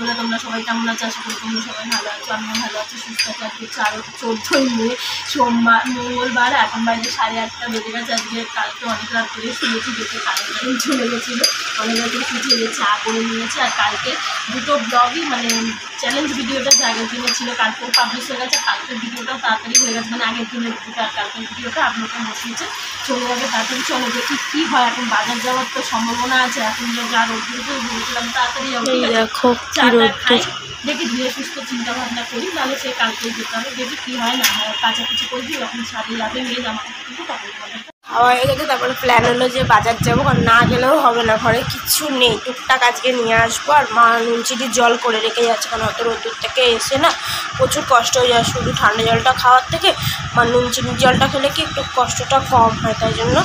বন্ধুরা, তোমরা সবাই কেমন আছো? আশা করি তোমরা সবাই ভালো আছো, আমিও ভালো আছি, সুস্থ আছি। আজকে 14ই মে সোমবার, মঙ্গলবার। এখন বাজে 8:30 বেজে গেছে। আজকে কালকে অনেক রাত করে শুয়েছি, দেখে কারেন্ট চলে গেছিলো, অনেক রাত করে শুয়ে চা করে নিয়েছি। আর কালকে দুটো ব্লগই মানে চ্যালেঞ্জ ভিডিওটা যে আগের দিনে ছিল কালকেও পাবলিশ হয়ে গেছে। কালকের ভিডিওটাও তাড়াতাড়ি হয়ে গেছে, মানে আগের দিনের ভিডিওটা আর কালকের ভিডিওটা আপনাকে বসিয়েছে, চলে যাবে তাড়াতাড়ি। চলো দেখি কী হয়। এখন বাজার যাওয়ার তো সম্ভাবনা আছে, এখন যা রোদ্দুর বলেছিলাম তাড়াতাড়ি দেখো চাটা খাই, দেখি ধীরে সুস্থ চিন্তা ভাবনা করি, তাহলে সে কালকেই যেতে হবে। দেখি কী হয় না হয়, কাছাকাছি করবি যখন ছাদে যাবে মেয়ে জামা কিন্তু তখন খাওয়া হয়ে গেছে। তারপরে প্ল্যান হলো যে বাজার যাবো, কারণ না গেলেও হবে না, ঘরে কিচ্ছু নেই, টুকটাক আজকে নিয়ে আসবো। আর মা নুন চিনি জল করে রেখে যাচ্ছে, কারণ অত রোদ্দুর থেকে এসে না প্রচুর কষ্ট হয়ে যায়। শুধু ঠান্ডা জলটা খাওয়ার থেকে মা নুন চিনির জলটা খেলে কি একটু কষ্টটা কম হয়, তাই জন্য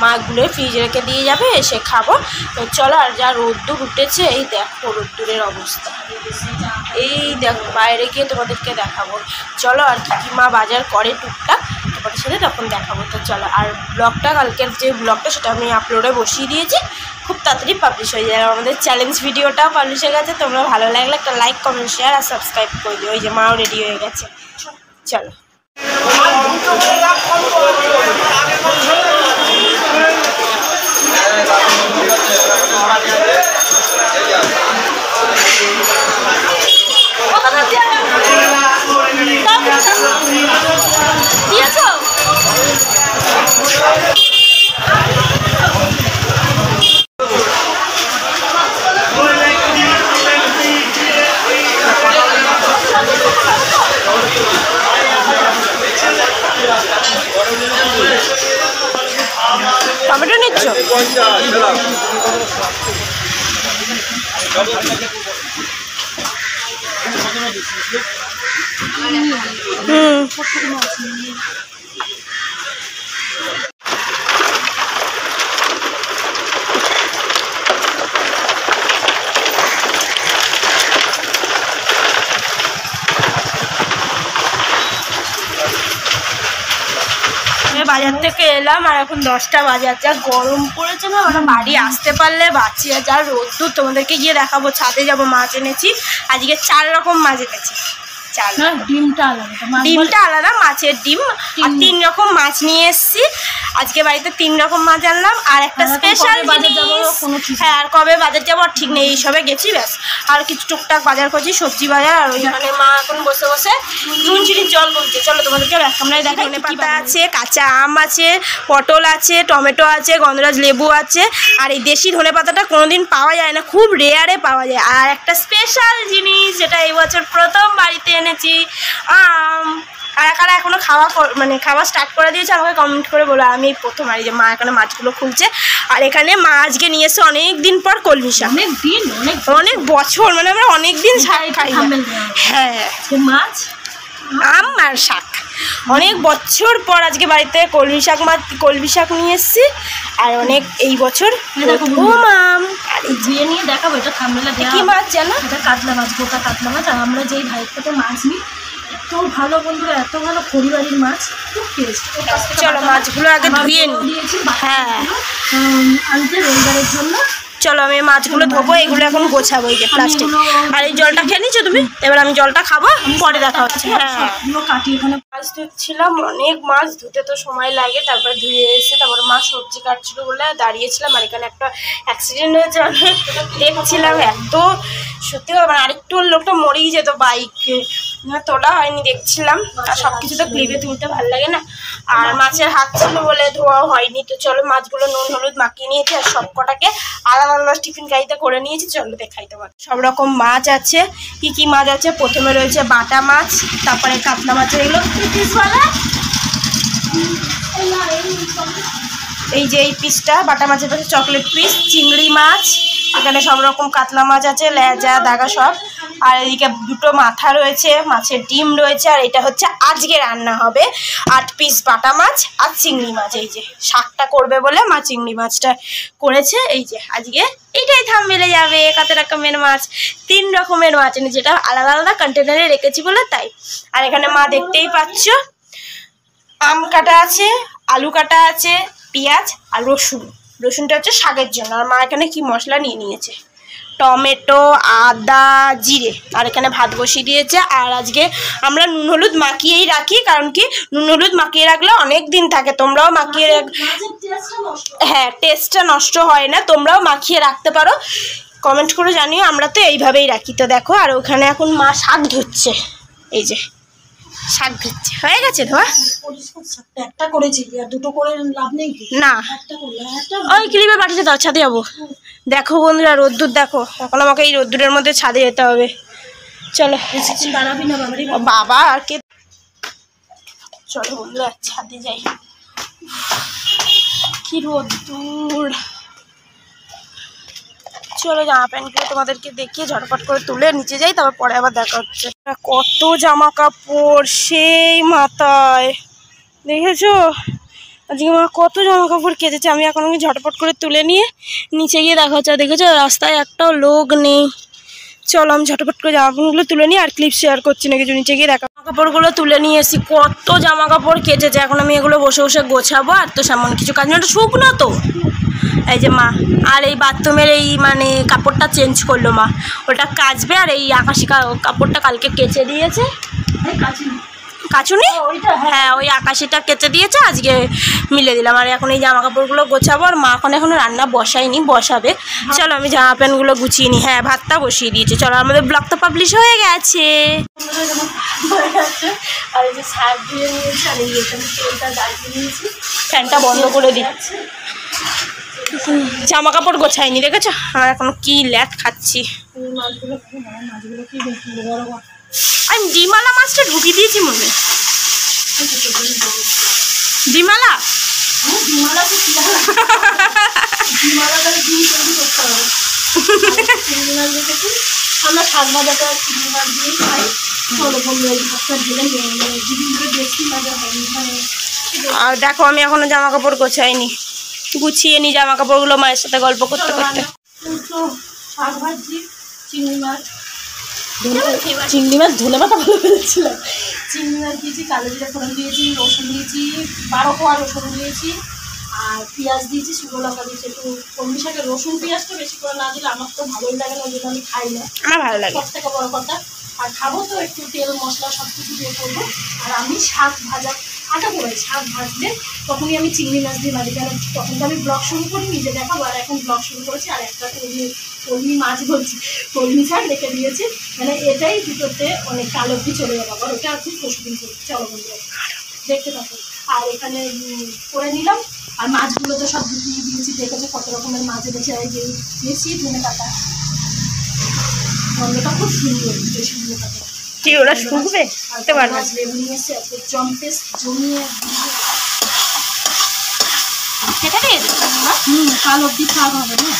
মা গুলে ফ্রিজে রেখে দিয়ে যাবে, এসে খাবো। তো চলো, আর যা রোদ্দুর উঠেছে, এই দেখো রোদ্দুরের অবস্থা, এই দেখো বাইরে গিয়ে তোমাদেরকে দেখাবো। চলো, আর কি মা বাজার করে টুকটাক তোমাদের সাথে তখন দেখাবো। তো চলো, আর ব্লগটা কালকের যে ব্লগটা সেটা আমি আপলোডে বসিয়ে দিয়েছি, খুব তাড়াতাড়ি পাবলিশ হয়ে যায়। আমাদের চ্যালেঞ্জ ভিডিওটাও পাবলিশ হয়ে গেছে। তোমরা ভালো লাগলে একটা লাইক, কমেন্ট, শেয়ার আর সাবস্ক্রাইব করে দিও। ওই যে মাও রেডি হয়ে গেছে, চলো। টমেটো নিচ্ছ? বাজার থেকে এলাম, আর এখন 10টা বাজার। যা গরম পড়েছে না, আমরা বাড়ি আসতে পারলে বাঁচি। আর যা রোদ্দুর, তোমাদেরকে গিয়ে দেখাবো। ছাদে যাবো, মাছ এনেছি আজকে 4 রকম মাছ এনেছি। ডিমটা আলাদা, মাছের ডিম আর 3 রকম মাছ নিয়ে এসছি আজকে বাড়িতে। 3 রকম মাছ আনলাম, আর একটা স্পেশাল হ্যাঁ, আর কবে বাজার যাবো আর ঠিক নেই, এই সবে গেছি ব্যাস। আর কিছু টুকটাক বাজার করছি, সবজি বাজার। আর ওইখানে মা এখন বসে বসে নুন চিনির জল করছে। চলো তোমাদেরকে ব্যাস কামড়ায় দেখাই। পাতা আছে, কাঁচা আম আছে, পটল আছে, টমেটো আছে, গন্ধরাজ লেবু আছে। আর এই দেশি ধনে পাতাটা কোনোদিন পাওয়া যায় না, খুব রেয়ারে পাওয়া যায়। আর একটা স্পেশাল জিনিস যেটা এই বছর প্রথম বাড়িতে এনেছি, আম। কারা কারা এখনো খাওয়া স্টার্ট করে দিয়েছে আমাকে কমেন্ট করে বলো। আমি প্রথম, আর যে মা এখানে মাছগুলো খুলছে। আর এখানে মা আজকে নিয়ে এসে অনেক দিন পর কলমি শাক, অনেক বছর, মানে আমরা অনেক দিন শাক খাই। হ্যাঁ, মাছ, আম আর শাক, অনেক বছর পর আজকে বাড়িতে কলমি শাক নিয়ে এসেছি। আর অনেক এই বছর আম। আর ধুয়ে নিয়ে দেখাবো, এটা থামবেলা কি মাছ জানো? এটা কাতলা মাছ, গোটা কাতলা মাছ। আর আমরা যেই ভাইয়ের থেকে মাছ নিই, এত ভালো বন্ধুরা, এত ভালো পরিবারের মাছ, খুব টেস্ট। চলো মাছগুলো আগে ধুয়ে নিয়েছি, হ্যাঁ আনতে রবিবারের জন্য। চলো আমি মাছগুলো ধোবো, এগুলো এখন গোছাবো, এই যে প্লাস্টিক। আর এই জলটা খেয়ে নিচ্ছো তুমি? এবার আমি জলটা খাবো, পরে দেখা হচ্ছে। হ্যাঁ, কাটি। এখানে মাছ ধুচ্ছিলাম, অনেক মাছ, ধুতে তো সময় লাগে। তারপরে ধুয়ে এসে তারপরে মা সবজি কাটছিল বলে দাঁড়িয়েছিলাম। আর এখানে একটা অ্যাক্সিডেন্ট হয়েছে, আমি দেখছিলাম। এত সত্যি মানে আরেকটু লোকটা মরেই যেত, বাইকে তোলা হয়নি, দেখছিলাম। আর সব কিছু তো ক্লিপে তুলতে ভালো লাগে না। আর মাছের হাত ছিল বলে ধোয়া হয়নি। তো চলো, মাছগুলো নুন হলুদ মাখিয়ে নিয়েছি, আর সব কটাকে আলাদা আলাদা টিফিন গাড়িতে করে নিয়েছি। চলো দেখাই তোমার। সব রকম মাছ আছে। কি কি মাছ আছে? প্রথমে রয়েছে বাটা মাছ, তারপরে কাতলা মাছ। এগুলো পিস বলে, এই যে এই পিসটা বাটা মাছের পাশে চকলেট পিস। চিংড়ি মাছ, এখানে সব রকম কাতলা মাছ আছে, লেজা দাগা সব। আর এদিকে 2টো মাথা রয়েছে, মাছের ডিম রয়েছে। আর এটা হচ্ছে আজকে রান্না হবে 8 পিস বাটা মাছ আর চিংড়ি মাছ। এই যে শাকটা করবে বলে মা চিংড়ি মাছটা করেছে। এই যে আজকে এইটাই থাম্বনেলে যাবে, কত রকমের মাছ, 3 রকমের মাছ, যেটা আলাদা আলাদা কন্টেনারে রেখেছি বলে তাই। আর এখানে মা দেখতেই পাচ্ছ আম কাটা আছে, আলু কাটা আছে, পেঁয়াজ আর রসুনটা হচ্ছে শাকের জন্য। আর মা এখানে কি মশলা নিয়ে নিয়েছে, টমেটো, আদা, জিরে, আর এখানে ভাত বসিয়ে দিয়েছে। আর আজকে আমরা নুন হলুদ মাখিয়েই রাখি, কারণ কি নুন হলুদ মাখিয়ে রাখলে অনেক দিন থাকে। তোমরাও মাখিয়ে হ্যাঁ, টেস্টটা নষ্ট হয় না, তোমরাও মাখিয়ে রাখতে পারো, কমেন্ট করে জানিও। আমরা তো এইভাবেই রাখি। তো দেখো, আর ওখানে এখন মা শাক ধুচ্ছে, এই যে শাক ধুচ্ছে। হয়ে গেছে ধোয়া? একটা করেছি, আর দুটো করে লাভ নেই না, ওই ক্লিপে বাটিতে দাও, ছাদে যাবো। দেখো বন্ধুরা, রোদ্দুর দেখো, এখন আমাকে এই রোদ্দুরের মধ্যে ছাদে যেতে হবে। চলো দাঁড়াবি না বাবা, আর কে, চলো বন্ধুরা ছাদে যাই। কি রোদ্দুর, চলো জামা প্যান্টগুলো তোমাদেরকে দেখিয়ে ঝটপট করে তুলে নিচে যাই, তারপর পরে আবার দেখা হচ্ছে। কত জামা কাপড় সেই মাথায়, দেখেছো আজকে মা কত জামা কাপড় কেচেছে। আমি এখন ঝটপট করে তুলে নিয়ে নিচে গিয়ে দেখা হচ্ছে। দেখেছো রাস্তায় একটাও লোক নেই। চলো আমি ঝটপট করে জামা কাপড়গুলো তুলে নিই, আর ক্লিপ শেয়ার করছি না কিছু, নিচে গিয়ে দেখা। জামা কাপড়গুলো তুলে নিয়ে এসি, কত জামা কাপড় কেচেছে। এখন আমি এগুলো বসে বসে গোছাবো, আর তো সেমন কিছু কাজ না, ওটা শুকনো তো। এই যে মা, আর এই বাথরুমের এই মানে কাপড়টা চেঞ্জ করলো মা, ওটা কাচবে। আর এই আকাশি কাপড়টা কালকে কেচে দিয়েছে, কাচুনি, হ্যাঁ ওই আকাশিটা কেচে দিয়েছে, আজকে মিলে দিলাম। আর এখন এই জামা কাপড়গুলো গোছাবো। আর মা এখনো রান্না বসায়নি, বসাবে। চলো আমি জামা প্যান্টগুলো গুছিয়ে নিই। হ্যাঁ, ভাতটা বসিয়ে দিয়েছি। চলো, আমাদের ব্লগ তো পাবলিশ হয়ে গেছে। আর এই যে শাক দিয়ে নিয়েছি, আর এই তেলটা জ্বালিয়ে নিয়েছি, ফ্যানটা বন্ধ করে দিচ্ছি। জামা কাপড় গোছাইনি, দেখেছো আমার এখনো কি ল্যাট খাচ্ছি। আমি ডিমালা মাছটা ঢুকিয়ে দিয়েছি মনে, ডিমালা আমরা শাক ভাজাটা চিংড়ি মাছ দিয়ে খাই। আর দেখো আমি এখনো জামা কাপড় গোছাইনি, গুছিয়ে নি জামা কাপড়গুলো মায়ের সাথে গল্প করতে করতে। শাক ভাজি, চিংড়ি মাছ, চিংড়ি মাছ ধনে পাতা ভালো করেছিলাম। চিংড়ি মাছ দিয়েছি, কালো জিরা ফোড়ন দিয়েছি, রসুন দিয়েছি, 12 কোয়া রসুন দিয়েছি, আর পেঁয়াজ দিয়েছি, শুকনো লঙ্কা দিয়েছি। একটু কলমি শাকের রসুন পেঁয়াজটা বেশি করে না দিলে আমার তো ভালোই লাগে না, ওই জন্য আমি খাই না। আমার ভালো লাগে, সব থেকে বড় কথা। আর খাবো তো একটু তেল মশলা সব কিছু দিয়ে করবো। আর আমি শাক ভাজা আটা করে শাক ভাজলে তখনই আমি চিংড়ি মাছ দিয়ে ভাজি, কারণ তখন তো আমি ব্লগ শুরু করি নিজে দেখাবো। আর এখন ব্লগ শুরু করেছি। আর একটা কলমি মাছ বলছি, কলমি শাক রেখে দিয়েছি, মানে এটাই দুটোতে অনেক কালো অব্দি চলে যাবো। আবার ওটা আর কি পরশুদিন করছি। চলো বন্ধু দেখতে থাকো। আর এখানে করে নিলাম। আর মাছগুলো তো সব ঢুকিয়ে দিয়েছি, দেখেছো কত রকমের মাছ এনেছে। আর দিয়েছি ধনে পাতা, গন্ধটা খুব সুন্দর, বেশি ধনে পাতা। ঠিক, ওরা শুকবে খেতে পারবে। মাছ লেবু নিয়ে এসে জম্পেস জমিয়ে খেতে দিয়ে কাল অব্দি খাওয়া হবে না।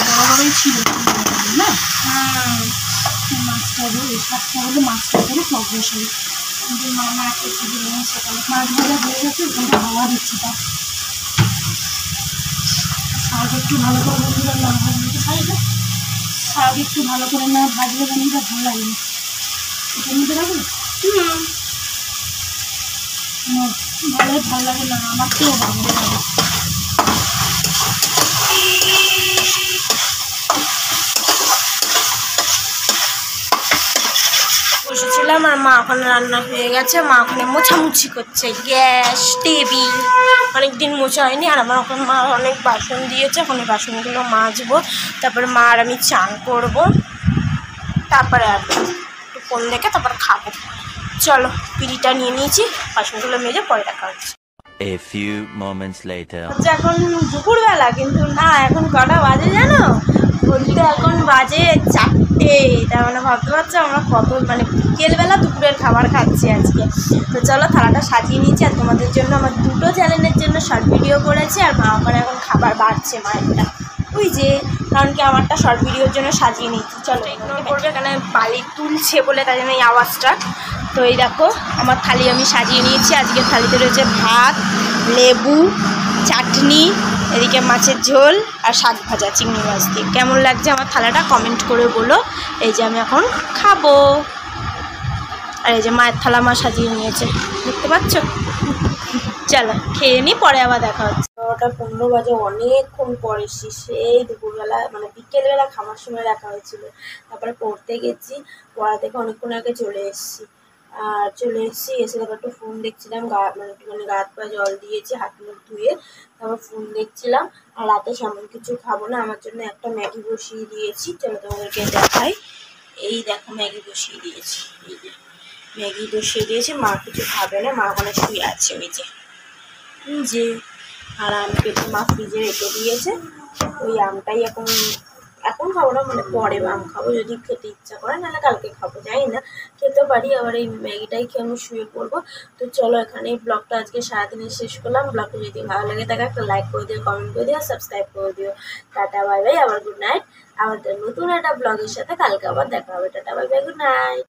বড় বড়ই ছিল না মাছটা, ওই শাকটা হলো মাছটা করে টক বসাই। কিন্তু মামা একটা ছবি নিয়েছে, মাছ ভাজা হয়ে গেছে, ওখানটা হাওয়া দিচ্ছে। তা শাক একটু ভালো করে বন্ধুরা না ভাজলে খাই না, শাক একটু ভালো করে না ভাজলে বন্ধুরা ভালো লাগে না। এটার মধ্যে রাখবো ভালো লাগে না, আমার তো ভালো লাগে। বসেছিলাম আর মা ওখানে রান্না হয়ে গেছে। মা ওখানে মোছামুছি করছে, গ্যাস টেবিল অনেকদিন মোছা হয়নি। আর আমার ওখানে মা অনেক বাসন দিয়েছে, ওখানে বাসনগুলো মাজবো, তারপরে মা আর আমি চান করবো, তারপরে আর একটু ফোন দেখে তারপর খাবো। চলো পিড়িটা নিয়ে নিয়েছি, বাসনগুলো মেজে পরে দেখা হচ্ছে। A few moments later. এখন দুপুরবেলা, কিন্তু না এখন কটা বাজে জানো? বলতে এখন বাজে 4টে। তার মানে ভাবতে পারছো আমরা কত মানে বিকেলবেলা দুপুরের খাবার খাচ্ছি আজকে। তো চলো থালাটা সাজিয়ে নিয়েছি, আর তোমাদের জন্য আমার দুটো চ্যানেলের জন্য শর্ট ভিডিও করেছি। আর মা ওখানে এখন খাবার বাড়ছে মায়েরটা, ওই যে, কারণ কি আমারটা শর্ট ভিডিওর জন্য সাজিয়ে নিয়েছি। চলো ইগনোর করবে, এখানে বালি তুলছে বলে তাই জন্য এই আওয়াজটা। তো এই দেখো আমার থালি আমি সাজিয়ে নিয়েছি। আজকে থালিতে রয়েছে ভাত, লেবু, চাটনি, এদিকে মাছের ঝোল আর শাক ভাজা চিংড়ি মাছ দিয়ে। কেমন লাগছে আমার থালাটা কমেন্ট করে বলো। এই যে আমি এখন খাবো। আর এই যে মায়ের থালা মা সাজিয়ে নিয়েছে, দেখতে পাচ্ছ। চলো খেয়ে নিই, পরে আবার দেখা হচ্ছে। 11:15 বাজে, অনেকক্ষণ পর এসেছি। সেই দুপুরবেলা মানে বিকেলবেলা খাওয়ার সময় রাখা হয়েছিল, তারপরে পড়তে গেছি, পড়া থেকে অনেকক্ষণ আগে চলে এসেছি। আর চলে এসেছি, এসে তারপর একটু ফোন দেখছিলাম, মানে একটুখানি গা হাত পা জল দিয়েছি, হাত মুখ ধুয়ে তারপর ফোন দেখছিলাম। আর রাতে সেমন কিছু খাবো না, আমার জন্য একটা ম্যাগি বসিয়ে দিয়েছি, চলো তোমাদেরকে দেখাই। এই দেখো ম্যাগি বসিয়ে দিয়েছি, এই যে ম্যাগি বসিয়ে দিয়েছি। মা কিছু খাবে না, মা ওখানে শুয়ে আছে ওই যে। আর আম কেটে মা ফ্রিজে রেখে দিয়েছে, ওই আমটাই এখন খাবো না, মানে পরে আম খাবো যদি খেতে ইচ্ছা করে, নাহলে কালকে খাবো, জানি না, খেতে পারি। আবার এই ম্যাগিটাই খেয়ে আমি শুয়ে পড়বো। তো চলো এখানে এই ব্লগটা আজকে সারাদিনে শেষ করলাম। ব্লগটা যদি ভালো লাগে থাকে একটা লাইক করে দিও, কমেন্ট করে দিও, সাবস্ক্রাইব করে দিও। টাটা বাই বাই, আবার গুড নাইট। আমাদের নতুন একটা ব্লগের সাথে কালকে আবার দেখা হবে। Tata bye bye, good night.